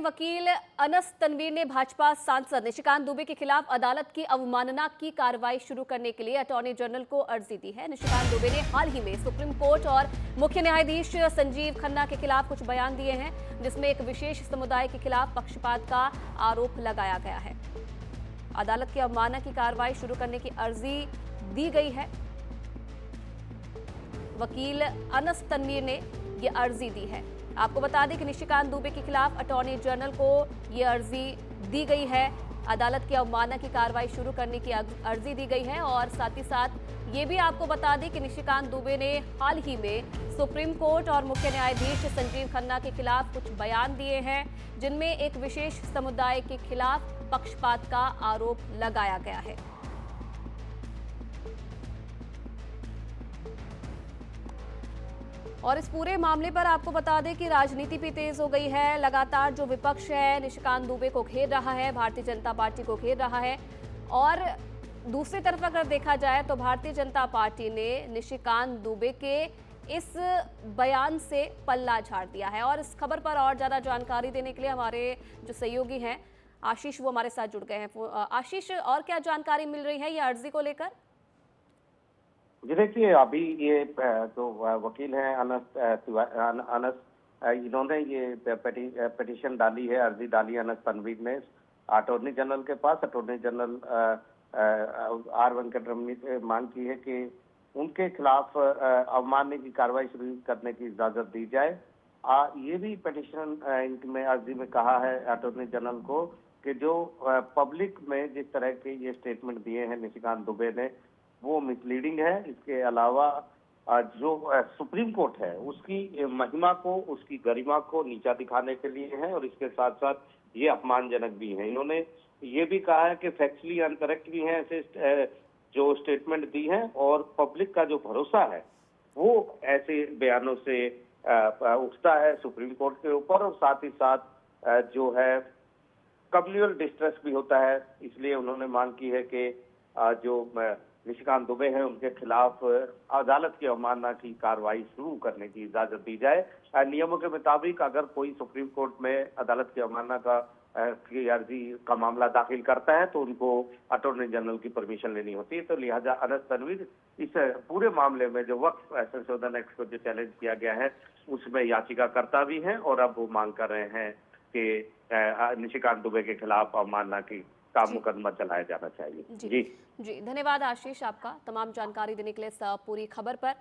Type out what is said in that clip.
वकील अनस तनवीर ने भाजपा सांसद निशिकांत दुबे के खिलाफ अदालत की अवमानना की कार्रवाई शुरू करने के लिए अटॉर्नी जनरल को अर्जी दी है। निशिकांत दुबे ने हाल ही में सुप्रीम कोर्ट और मुख्य न्यायाधीश संजीव खन्ना के खिलाफ कुछ बयान दिए हैं, जिसमें एक विशेष समुदाय के खिलाफ पक्षपात का आरोप लगाया गया है। अदालत की अवमानना की कार्रवाई शुरू करने की अर्जी दी गई है। वकील अनस तनवीर ने यह अर्जी दी है। आपको बता दें कि निशिकांत दुबे के खिलाफ अटॉर्नी जनरल को ये अर्जी दी गई है। अदालत की अवमानना की कार्रवाई शुरू करने की अर्जी दी गई है और साथ ही साथ ये भी आपको बता दें कि निशिकांत दुबे ने हाल ही में सुप्रीम कोर्ट और मुख्य न्यायाधीश संजीव खन्ना के खिलाफ कुछ बयान दिए हैं, जिनमें एक विशेष समुदाय के खिलाफ पक्षपात का आरोप लगाया गया है। और इस पूरे मामले पर आपको बता दें कि राजनीति भी तेज हो गई है। लगातार जो विपक्ष है निशिकांत दुबे को घेर रहा है, भारतीय जनता पार्टी को घेर रहा है। और दूसरी तरफ अगर देखा जाए तो भारतीय जनता पार्टी ने निशिकांत दुबे के इस बयान से पल्ला झाड़ दिया है। और इस खबर पर और ज़्यादा जानकारी देने के लिए हमारे जो सहयोगी हैं आशीष, वो हमारे साथ जुड़ गए हैं। आशीष, और क्या जानकारी मिल रही है ये अर्जी को लेकर? जी देखिए, अभी ये जो वकील हैं अनस इन्होंने ये पिटीशन डाली है, अर्जी डाली है अनस तनवीर ने अटॉर्नी जनरल के पास। अटॉर्नी जनरल आर वेंकटरमणी से मांग की है कि उनके खिलाफ अवमानना की कार्रवाई शुरू करने की इजाजत दी जाए। ये भी पिटीशन इनमें अर्जी में कहा है अटॉर्नी जनरल को कि जो पब्लिक में जिस तरह के ये स्टेटमेंट दिए हैं निशिकांत दुबे ने, वो मिसलीडिंग है। इसके अलावा जो सुप्रीम कोर्ट है उसकी महिमा को, उसकी गरिमा को नीचा दिखाने के लिए है और इसके साथ साथ ये अपमानजनक भी है। इन्होंने ये भी कहा है कि फैक्चुअली अनकरेक्ट भी है ऐसे जो स्टेटमेंट दी है और पब्लिक का जो भरोसा है वो ऐसे बयानों से उठता है सुप्रीम कोर्ट के ऊपर। और साथ ही साथ जो है कम्युनल डिस्ट्रेस भी होता है। इसलिए उन्होंने मांग की है कि जो निशिकांत दुबे हैं उनके खिलाफ अदालत की अवमानना की कार्रवाई शुरू करने की इजाजत दी जाए। नियमों के मुताबिक अगर कोई सुप्रीम कोर्ट में अदालत की अवमानना की अर्जी का मामला दाखिल करता है तो उनको अटॉर्नी जनरल की परमिशन लेनी होती है। तो लिहाजा अनस तनवीर इस पूरे मामले में जो वक्फ संशोधन एक्ट को जो चैलेंज किया गया है उसमें याचिकाकर्ता भी हैं और अब वो मांग कर रहे हैं कि निशिकांत दुबे के खिलाफ अवमानना की का मुकदमा चलाया जाना चाहिए। जी जी, धन्यवाद आशीष आपका तमाम जानकारी देने के लिए इस पूरी खबर पर।